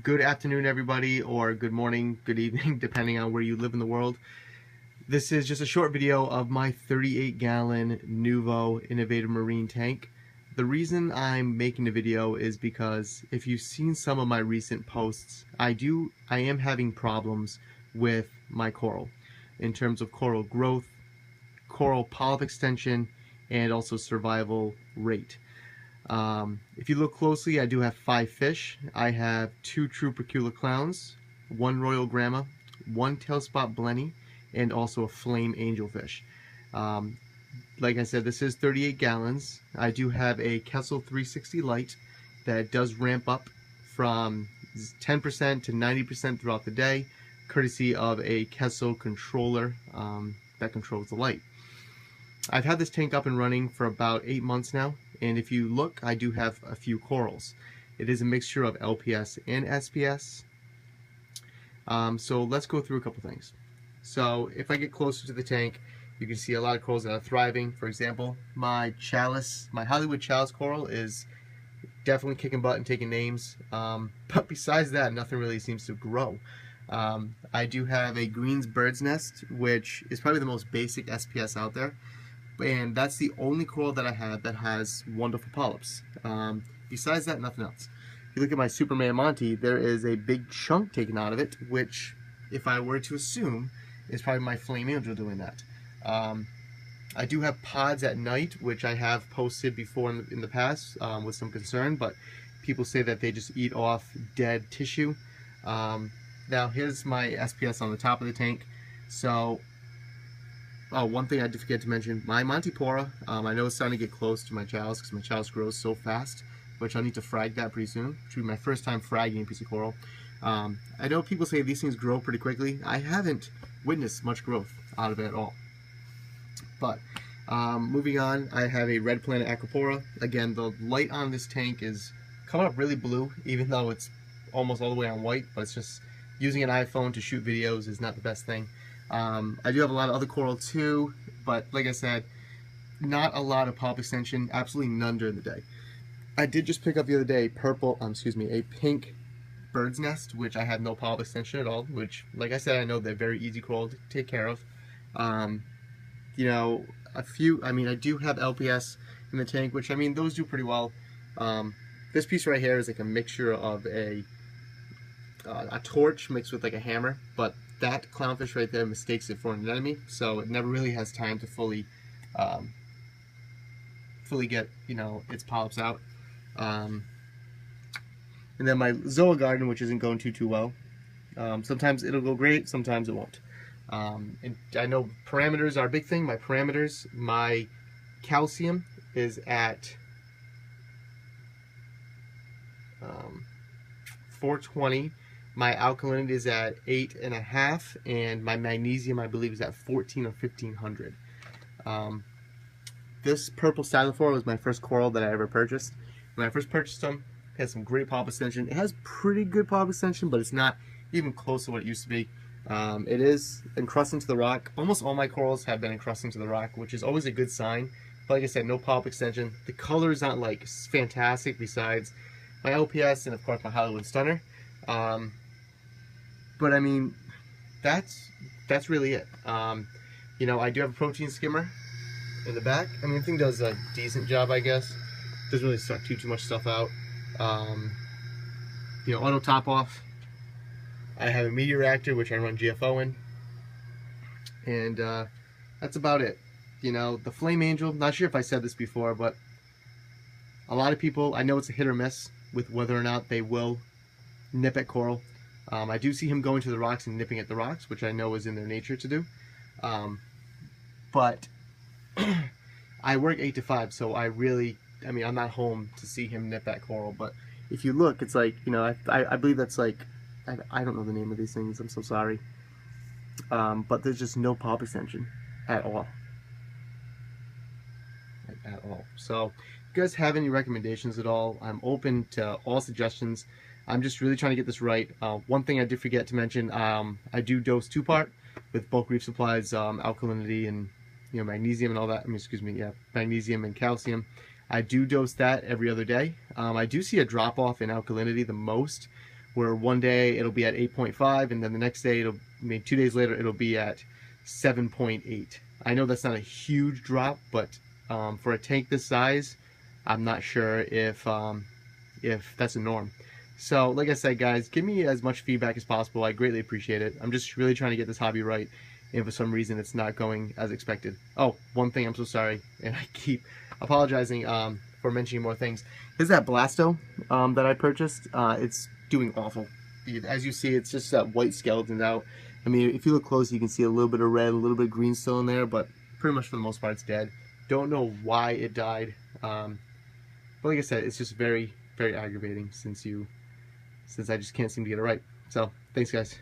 Good afternoon, everybody, or good morning, good evening, depending on where you live in the world. This is just a short video of my 38-gallon Nuvo Innovative Marine tank. The reason I'm making the video is because if you've seen some of my recent posts, I am having problems with my coral in terms of coral growth, coral polyp extension, and also survival rate. If you look closely, I do have 5 fish. I have 2 true Percula clowns, 1 royal gramma, 1 tailspot blenny, and also a flame angelfish. Like I said, this is 38 gallons. I do have a Kessel 360 light that does ramp up from 10% to 90% throughout the day, courtesy of a Kessel controller that controls the light. I've had this tank up and running for about 8 months now, and if you look, I do have a few corals. It is a mixture of LPS and SPS. So let's go through a couple things. So if I get closer to the tank, you can see a lot of corals that are thriving. For example, my Hollywood chalice coral is definitely kicking butt and taking names. But besides that, nothing really seems to grow. I do have a Green's bird's nest, which is probably the most basic SPS out there. And that's the only coral that I have that has wonderful polyps. Besides that, nothing else. If you look at my Superman Monty, there is a big chunk taken out of it, which, if I were to assume, is probably my flame angel doing that. I do have pods at night, which I have posted before in the past with some concern, but people say that they just eat off dead tissue. Now here's my SPS on the top of the tank. So, one thing I did forget to mention, my Montipora, I know it's starting to get close to my chalice because my chalice grows so fast, which I'll need to frag that pretty soon, which will be my first time fragging a piece of coral. I know people say these things grow pretty quickly. I haven't witnessed much growth out of it at all. But moving on, I have a red planet Acropora. Again, the light on this tank is coming up really blue, even though it's almost all the way on white, but it's just using an iPhone to shoot videos is not the best thing. I do have a lot of other coral too, but like I said, not a lot of polyp extension, absolutely none during the day. I did just pick up the other day a pink bird's nest, which I had no polyp extension at all, which, like I said, I know they're very easy coral to take care of. You know, I do have LPS in the tank, which, I mean, those do pretty well. This piece right here is like a mixture of a torch mixed with like a hammer, but that clownfish right there mistakes it for an anemone, so it never really has time to fully get, you know, its polyps out. And then my Zoa garden, which isn't going too well. Sometimes it'll go great, sometimes it won't. And I know parameters are a big thing. My calcium is at 420. My alkalinity is at 8.5, and my magnesium, I believe, is at 14 or 1500. This purple stylophora was my first coral that I ever purchased. When I first purchased them, it has some great polyp extension. It has pretty good polyp extension, but it's not even close to what it used to be. It is encrusting to the rock. Almost all my corals have been encrusting to the rock, which is always a good sign. But like I said, no polyp extension. The color is not like fantastic besides my LPS and of course my Hollywood Stunner. But I mean, that's really it. You know, I do have a protein skimmer in the back. I mean, the thing does a decent job, I guess. Doesn't really suck too much stuff out. You know, auto top off. I have a media reactor, which I run GFO in. And that's about it. You know, the flame angel, not sure if I said this before, but a lot of people, I know it's a hit or miss with whether or not they will nip at coral. I do see him going to the rocks and nipping at the rocks, which I know is in their nature to do. But I work 8 to 5, so I'm not home to see him nip at coral. But if you look, it's like, you know, I believe that's like, I don't know the name of these things, I'm so sorry. But there's just no polyp extension at all. At all. So, if you guys have any recommendations at all, I'm open to all suggestions. I'm just really trying to get this right. One thing I did forget to mention, I do dose 2-part with bulk Reef supplies, alkalinity and, you know, magnesium and all that. Magnesium and calcium. I do dose that every other day. I do see a drop off in alkalinity the most where one day it'll be at 8.5, and then the next day, 2 days later, it'll be at 7.8. I know that's not a huge drop, but for a tank this size, I'm not sure if that's a norm. So like I said, guys, give me as much feedback as possible. I greatly appreciate it. I'm just really trying to get this hobby right, and for some reason it's not going as expected. Oh, one thing, I'm so sorry, and I keep apologizing for mentioning more things. Is that Blasto that I purchased? It's doing awful. As you see, it's just that white skeleton out. I mean, if you look close, you can see a little bit of red, a little bit of green still in there, but pretty much for the most part, it's dead. Don't know why it died. But like I said, it's just very, very aggravating since I just can't seem to get it right. So, thanks, guys.